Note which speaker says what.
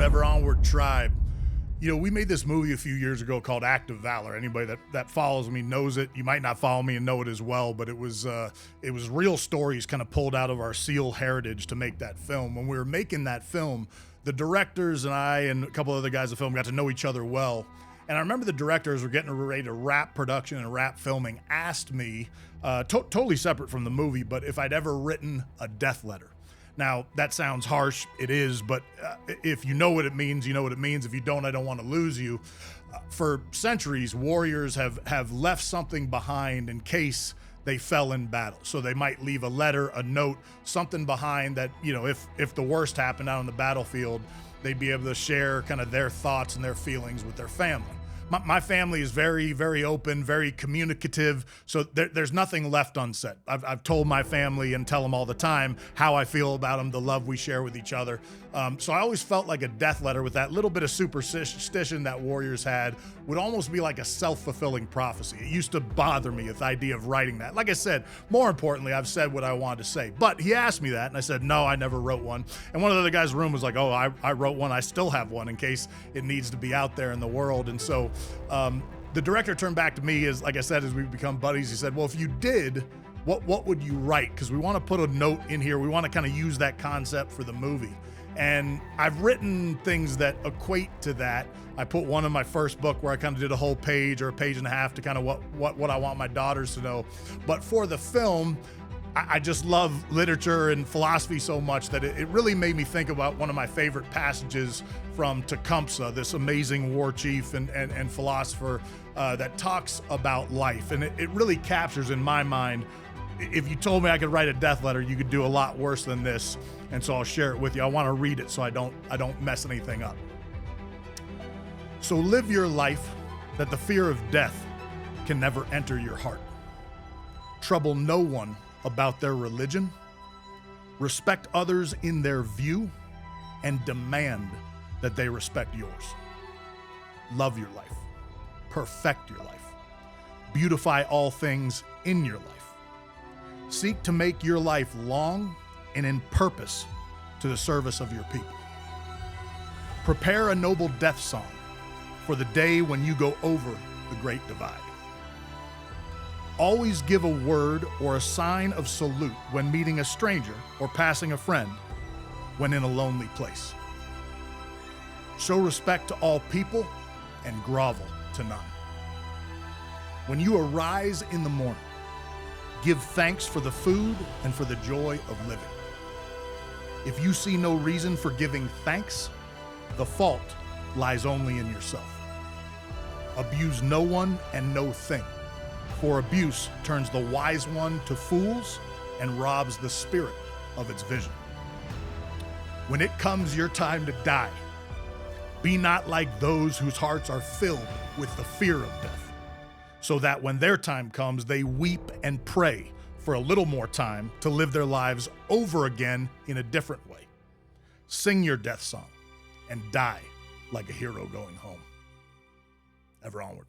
Speaker 1: Ever Onward tribe. You know, we made this movie a few years ago called Act of Valor. Anybody that follows me knows it. You might not follow me and know it as well, but it was real stories kind of pulled out of our SEAL heritage to make that film. When we were making that film, the directors and I and a couple other guys in the film got to know each other well. And I remember the directors were getting ready to wrap production and wrap filming, asked me, totally separate from the movie, but if I'd ever written a death letter. Now, that sounds harsh. It is, but if you know what it means, you know what it means. If you don't, I don't want to lose you. For centuries, warriors have left something behind in case they fell in battle. So they might leave a letter, a note, something behind that, you know, if the worst happened out on the battlefield, they'd be able to share kind of their thoughts and their feelings with their family. My family is very, very open, very communicative, so there's nothing left unsaid. I've told my family and tell them all the time how I feel about them, the love we share with each other. So I always felt like a death letter with that little bit of superstition that warriors had would almost be like a self-fulfilling prophecy. It used to bother me, the idea of writing that. Like I said, more importantly, I've said what I wanted to say. But he asked me that, and I said, no, I never wrote one. And one of the other guys in the room was like, oh, I wrote one. I still have one in case it needs to be out there in the world. And so the director turned back to me, as like I said, as we've become buddies. He said, well, if you did, what would you write? Because we want to put a note in here. We want to kind of use that concept for the movie. And I've written things that equate to that. I put one in my first book where I kind of did a whole page or a page and a half to kind of what I want my daughters to know. But for the film, I just love literature and philosophy so much that it really made me think about one of my favorite passages from Tecumseh, this amazing war chief and philosopher that talks about life. And it really captures in my mind, if you told me I could write a death letter, you could do a lot worse than this. And so I'll share it with you. I want to read it so I don't mess anything up. So live your life that the fear of death can never enter your heart. Trouble no one about their religion, respect others in their view, and demand that they respect yours. Love your life, perfect your life, beautify all things in your life. Seek to make your life long and in purpose to the service of your people. Prepare a noble death song for the day when you go over the great divide. Always give a word or a sign of salute when meeting a stranger or passing a friend when in a lonely place. Show respect to all people and grovel to none. When you arise in the morning, give thanks for the food and for the joy of living. If you see no reason for giving thanks, the fault lies only in yourself. Abuse no one and no thing, for abuse turns the wise one to fools and robs the spirit of its vision. When it comes your time to die, be not like those whose hearts are filled with the fear of death, so that when their time comes, they weep and pray for a little more time to live their lives over again in a different way. Sing your death song and die like a hero going home. Ever onward.